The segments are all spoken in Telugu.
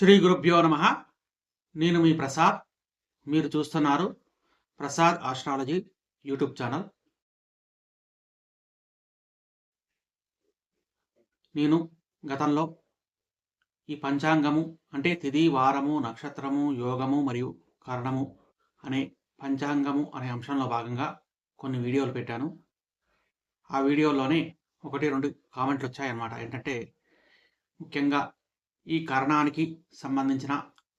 శ్రీ గురుభ్యో నమః. నేను మీ ప్రసాద్. మీరు చూస్తున్నారు ప్రసాద్ ఆస్ట్రాలజీ యూట్యూబ్ ఛానల్. నేను గతంలో ఈ పంచాంగము అంటే తిథి, వారము, నక్షత్రము, యోగము మరియు కరణము అనే పంచాంగము అనే అంశంలో భాగంగా కొన్ని వీడియోలు పెట్టాను. ఆ వీడియోలోనే 1, 2 కామెంట్లు వచ్చాయన్నమాట. ఏంటంటే ముఖ్యంగా ఈ కరణానికి సంబంధించిన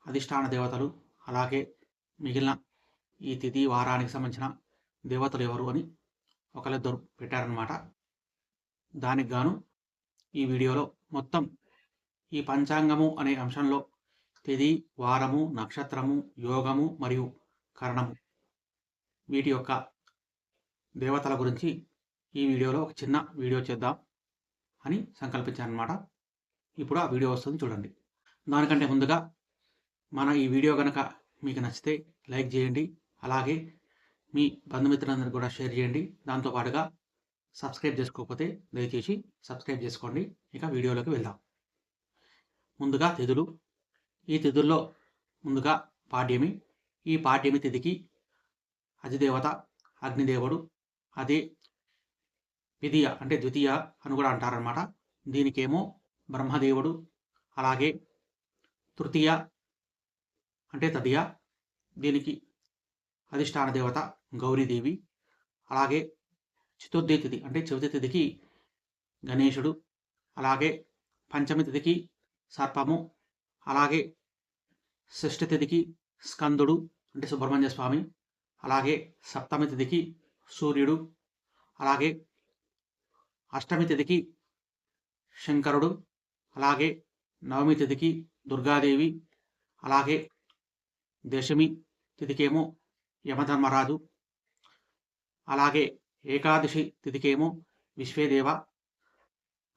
అధిష్టాన దేవతలు, అలాగే మిగిలిన ఈ తిథి, వారానికి సంబంధించిన దేవతలు ఎవరు అని ఒకళ్ళిద్దరు పెట్టారనమాట. దానికి గాను ఈ వీడియోలో మొత్తం ఈ పంచాంగము అనే అంశంలో తిథి, వారము, నక్షత్రము, యోగము మరియు కరణము వీటి యొక్క దేవతల గురించి ఈ వీడియోలో ఒక చిన్న వీడియో చేద్దాం అని సంకల్పించానమాట. ఇప్పుడు ఆ వీడియో వస్తుంది, చూడండి. దానికంటే ముందుగా మన ఈ వీడియో కనుక మీకు నచ్చితే లైక్ చేయండి, అలాగే మీ బంధుమిత్రులందరికీ కూడా షేర్ చేయండి. దాంతోపాటుగా సబ్స్క్రైబ్ చేసుకోకపోతే దయచేసి సబ్స్క్రైబ్ చేసుకోండి. ఇక వీడియోలోకి వెళ్దాం. ముందుగా తిథులు. ఈ తిథుల్లో ముందుగా పాడ్యమి. ఈ పాడ్యమి తిథికి అధిదేవత అగ్నిదేవుడు, అదే విధియ అంటే ద్వితీయ అని కూడా అంటారనమాట. దీనికేమో బ్రహ్మదేవుడు, అలాగే తృతీయ అంటే తదియ, దీనికి అధిష్టాన దేవత గౌరీదేవి, అలాగే చతుర్థి తిథి అంటే చవితి తిథికి గణేశుడు, అలాగే పంచమి తిథికి సర్పము, అలాగే షష్ఠి తిథికి స్కందుడు అంటే సుబ్రహ్మణ్య స్వామి, అలాగే సప్తమి తిథికి సూర్యుడు, అలాగే అష్టమి తిథికి శంకరుడు, అలాగే నవమి తిథికి దుర్గాదేవి, అలాగే దశమి తిథికేమో యమధర్మరాజు, అలాగే ఏకాదశి తిథికేమో విశ్వేదేవ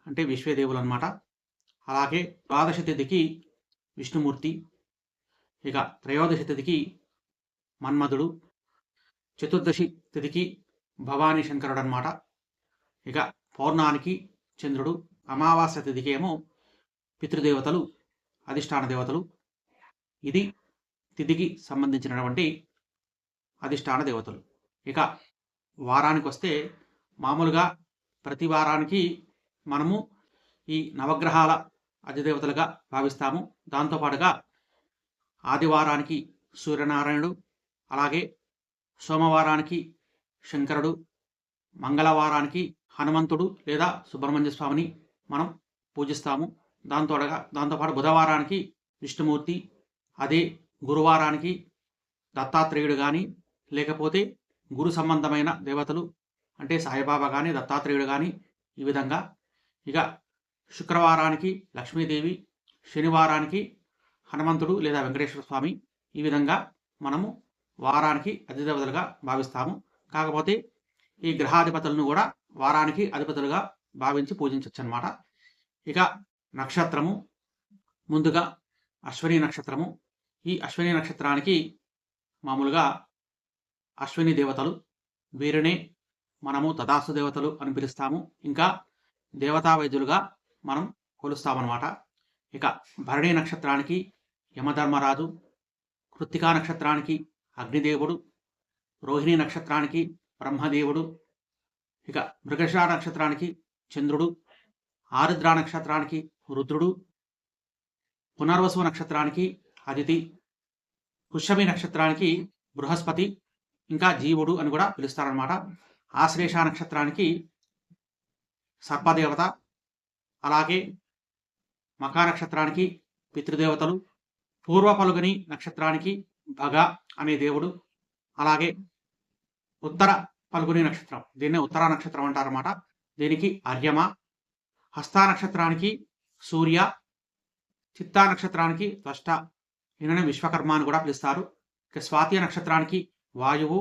అంటే విశ్వేదేవులు అనమాట. అలాగే ద్వాదశి తిథికి విష్ణుమూర్తి, ఇక త్రయోదశి తిథికి మన్మధుడు, చతుర్దశి తిథికి భవానీ శంకరుడు అనమాట. ఇక పౌర్ణానికి చంద్రుడు, అమావాస్య తిథికి ఏమో పితృదేవతలు, అధిష్టాన దేవతలు. ఇది తిథికి సంబంధించినటువంటి అధిష్టాన దేవతలు. ఇక వారానికి వస్తే మామూలుగా ప్రతి వారానికి మనము ఈ నవగ్రహాల అధిదేవతలుగా భావిస్తాము. దాంతోపాటుగా ఆదివారానికి సూర్యనారాయణుడు, అలాగే సోమవారానికి శంకరుడు, మంగళవారానికి హనుమంతుడు లేదా సుబ్రహ్మణ్య స్వామిని మనం పూజిస్తాము. దాంతోపాటు బుధవారానికి విష్ణుమూర్తి, అదే గురువారానికి దత్తాత్రేయుడు కానీ, లేకపోతే గురు సంబంధమైన దేవతలు అంటే సాయిబాబా కానీ, దత్తాత్రేయుడు కానీ, ఈ విధంగా. ఇక శుక్రవారానికి లక్ష్మీదేవి, శనివారానికి హనుమంతుడు లేదా వెంకటేశ్వర స్వామి. ఈ విధంగా మనము వారానికి అధిదేవతలుగా భావిస్తాము. కాకపోతే ఈ గ్రహాధిపతులను కూడా వారానికి అధిపతులుగా భావించి పూజించవచ్చు అన్నమాట. ఇక నక్షత్రము. ముందుగా అశ్విని నక్షత్రము. ఈ అశ్విని నక్షత్రానికి మామూలుగా అశ్విని దేవతలు, వీరినే మనము తదాస్తు దేవతలు అని పిలుస్తాము. ఇంకా దేవతా వైద్యులుగా మనం కొలుస్తామన్నమాట. ఇక భరణి నక్షత్రానికి యమధర్మరాజు, కృత్తికా నక్షత్రానికి అగ్నిదేవుడు, రోహిణి నక్షత్రానికి బ్రహ్మదేవుడు, ఇక మృగశిర నక్షత్రానికి చంద్రుడు, ఆరుద్ర నక్షత్రానికి రుద్రుడు, పునర్వసు నక్షత్రానికి అదితి, పుష్యమి నక్షత్రానికి బృహస్పతి, ఇంకా జీవుడు అని కూడా పిలుస్తారనమాట. ఆశ్లేష నక్షత్రానికి సర్పదేవత, అలాగే మకా నక్షత్రానికి పితృదేవతలు, పూర్వ పలుగని నక్షత్రానికి భగ అనే దేవుడు, అలాగే ఉత్తర పలుగుని నక్షత్రం, దీన్నే ఉత్తర నక్షత్రం అంటారన్నమాట. దీనికి అర్యమ, హస్త నక్షత్రానికి సూర్య, చిత్తా నక్షత్రానికి త్వష్ట, ఈయననే విశ్వకర్మ అని కూడా పిలుస్తారు. ఇక స్వాతి నక్షత్రానికి వాయువు,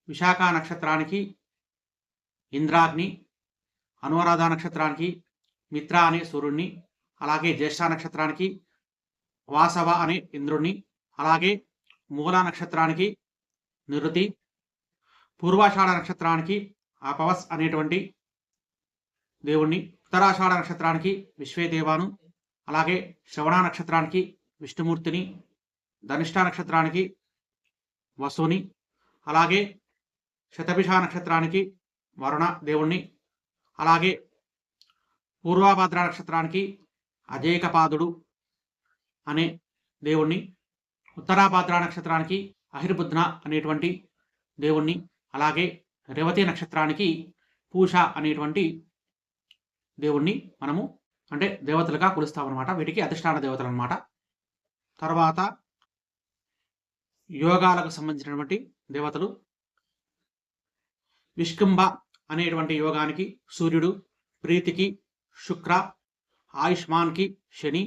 విశాఖ నక్షత్రానికి ఇంద్రాగ్ని, అనురాధ నక్షత్రానికి మిత్ర అనే సూర్యుడిని, అలాగే జ్యేష్ఠ నక్షత్రానికి వాసవ అనే ఇంద్రుణ్ణి, అలాగే మూల నక్షత్రానికి నిరుతి, పూర్వాషాఢ నక్షత్రానికి ఆపవస్ అనేటువంటి దేవుణ్ణి, ఉత్తరాషాఢ నక్షత్రానికి విశ్వేదేవాను, అలాగే శ్రవణ నక్షత్రానికి విష్ణుమూర్తిని, ధనిష్ట నక్షత్రానికి వసుని, అలాగే శతభిష నక్షత్రానికి వరుణ దేవుణ్ణి, అలాగే పూర్వభద్ర నక్షత్రానికి అజేయకపాదుడు అనే దేవుణ్ణి, ఉత్తరాభద్ర నక్షత్రానికి అహిర్బుద్న అనేటువంటి దేవుణ్ణి, అలాగే రేవతి నక్షత్రానికి పూష అనేటువంటి దేవుణ్ణి మనము అంటే దేవతలుగా కొలుస్తామన్నమాట. వీటికి అధిష్టాన దేవతలు అన్నమాట. తర్వాత యోగాలకు సంబంధించినటువంటి దేవతలు విష్కుంభ అనేటువంటి యోగానికి సూర్యుడు, ప్రీతికి శుక్ర, ఆయుష్మాన్కి శని,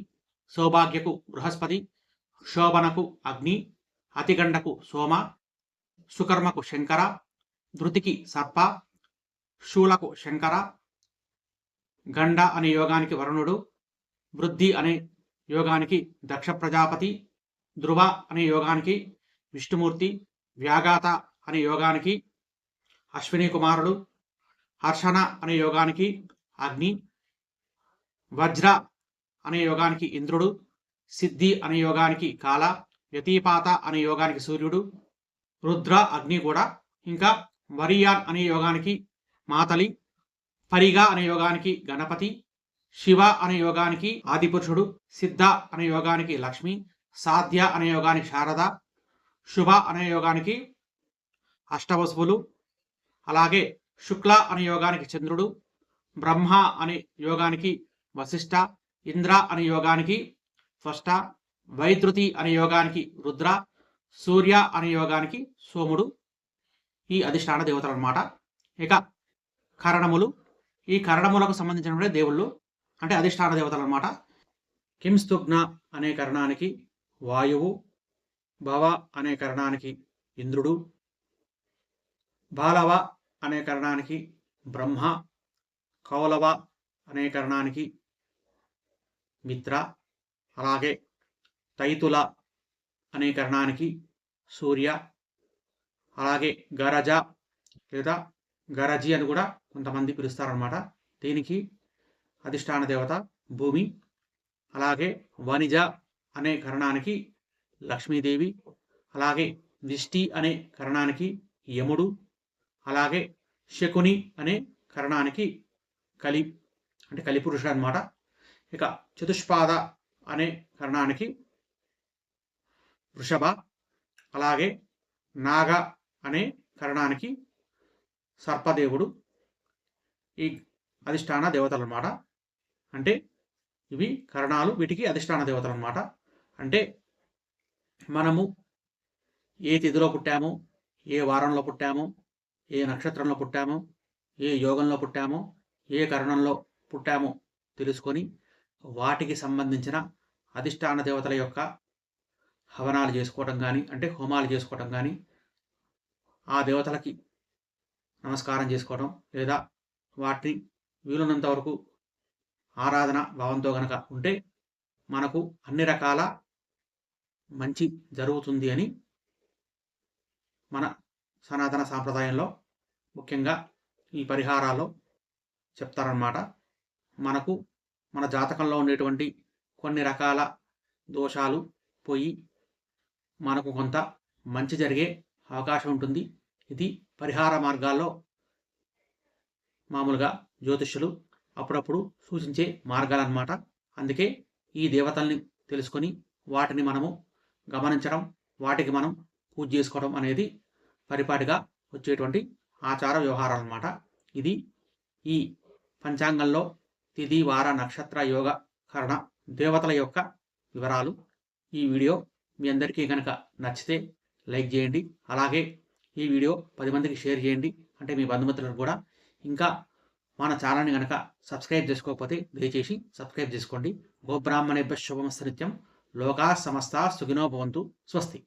సౌభాగ్యకు బృహస్పతి, శోభనకు అగ్ని, అతిగండకు సోమ, సుకర్మకు శంకర, ధృతికి సర్ప, శూలకు శంకర, గండ అనే యోగానికి వరుణుడు, వృద్ధి అనే యోగానికి దక్ష ప్రజాపతి, ధ్రువ అనే యోగానికి విష్ణుమూర్తి, వ్యాఘాత అనే యోగానికి అశ్విని కుమారుడు, హర్షణ అనే యోగానికి అగ్ని, వజ్ర అనే యోగానికి ఇంద్రుడు, సిద్ధి అనే యోగానికి కాల, వ్యతిపాత అనే యోగానికి సూర్యుడు, రుద్ర అగ్ని కూడా, ఇంకా వరియాన్ అనే యోగానికి మాతలి, పరిగా అనే యోగానికి గణపతి, శివ అనే యోగానికి ఆదిపురుషుడు, సిద్ధ అనే యోగానికి లక్ష్మి, సాధ్య అనే యోగానికి శారద, శుభ అనే యోగానికి అష్టవసువులు, అలాగే శుక్ల అనే యోగానికి చంద్రుడు, బ్రహ్మ అనే యోగానికి వశిష్ఠ, ఇంద్ర అనే యోగానికి స్వష్ట, వైద్రుతి అనే యోగానికి రుద్ర, సూర్య అనే యోగానికి సోముడు ఈ అధిష్టాన దేవతలు అన్నమాట. ఇక కరణములు, ఈ కరణములకు సంబంధించినటువంటి దేవుళ్ళు అంటే అధిష్టాన దేవతలు అన్నమాట. కింస్తుగ్న అనే కరణానికి వాయువు, భవ అనే కరణానికి ఇంద్రుడు, బాలవ అనే కరణానికి బ్రహ్మ, కౌలవ అనే కరణానికి మిత్ర, అలాగే తైతుల అనే కరణానికి సూర్య, అలాగే గరజ లేదా గరజి అని కూడా కొంతమంది పిలుస్తారనమాట. దీనికి అధిష్టాన దేవత భూమి, అలాగే వనిజ అనే కరణానికి లక్ష్మీదేవి, అలాగే దిష్టి అనే కరణానికి యముడు, అలాగే శకుని అనే కరణానికి కలి అంటే కలిపురుషుడు అనమాట. ఇక చతుష్పాద అనే కరణానికి వృషభ, అలాగే నాగ అనే కరణానికి సర్పదేవుడు ఈ అధిష్టాన దేవతలు అన్నమాట. అంటే ఇవి కరణాలు, వీటికి అధిష్టాన దేవతలు అన్నమాట. అంటే మనము ఏ తిథిలో పుట్టాము, ఏ వారంలో పుట్టాము, ఏ నక్షత్రంలో పుట్టాము, ఏ యోగంలో పుట్టామో, ఏ కరణంలో పుట్టామో తెలుసుకొని వాటికి సంబంధించిన అధిష్టాన దేవతల యొక్క హవనాలు చేసుకోవటం కానీ అంటే హోమాలు చేసుకోవటం కానీ, ఆ దేవతలకి నమస్కారం చేసుకోవడం లేదా వాటిని వీలున్నంత వరకు ఆరాధన భావంతో గనక ఉంటే మనకు అన్ని రకాల మంచి జరుగుతుంది అని మన సనాతన సాంప్రదాయంలో ముఖ్యంగా ఈ పరిహారాల్లో చెప్తారన్నమాట. మనకు మన జాతకంలో ఉండేటువంటి కొన్ని రకాల దోషాలు పోయి మనకు కొంత మంచి జరిగే అవకాశం ఉంటుంది. ఇది పరిహార మార్గాల్లో మామూలుగా జ్యోతిష్యులు అప్పుడప్పుడు సూచించే మార్గాలన్నమాట. అందుకే ఈ దేవతల్ని తెలుసుకొని వాటిని మనము గమనించడం, వాటికి మనం పూజ చేసుకోవడం అనేది పరిపాటిగా వచ్చేటువంటి ఆచార వ్యవహారాలు అన్నమాట. ఇది ఈ పంచాంగంలో తిథి, వార, నక్షత్ర, యోగ, కరణ దేవతల యొక్క వివరాలు. ఈ వీడియో మీ అందరికీ కనుక నచ్చితే లైక్ చేయండి. అలాగే ఈ వీడియో 10 మందికి షేర్ చేయండి, అంటే మీ బంధుమిత్రులకు కూడా. ఇంకా మన ఛానల్ని కనుక సబ్స్క్రైబ్ చేసుకోకపోతే దయచేసి సబ్స్క్రైబ్ చేసుకోండి. గోబ్రాహ్మణేభ్యః శుభమస్తు నిత్యం. లోకా సమస్తా సుఖినో భవంతు. స్వస్తి.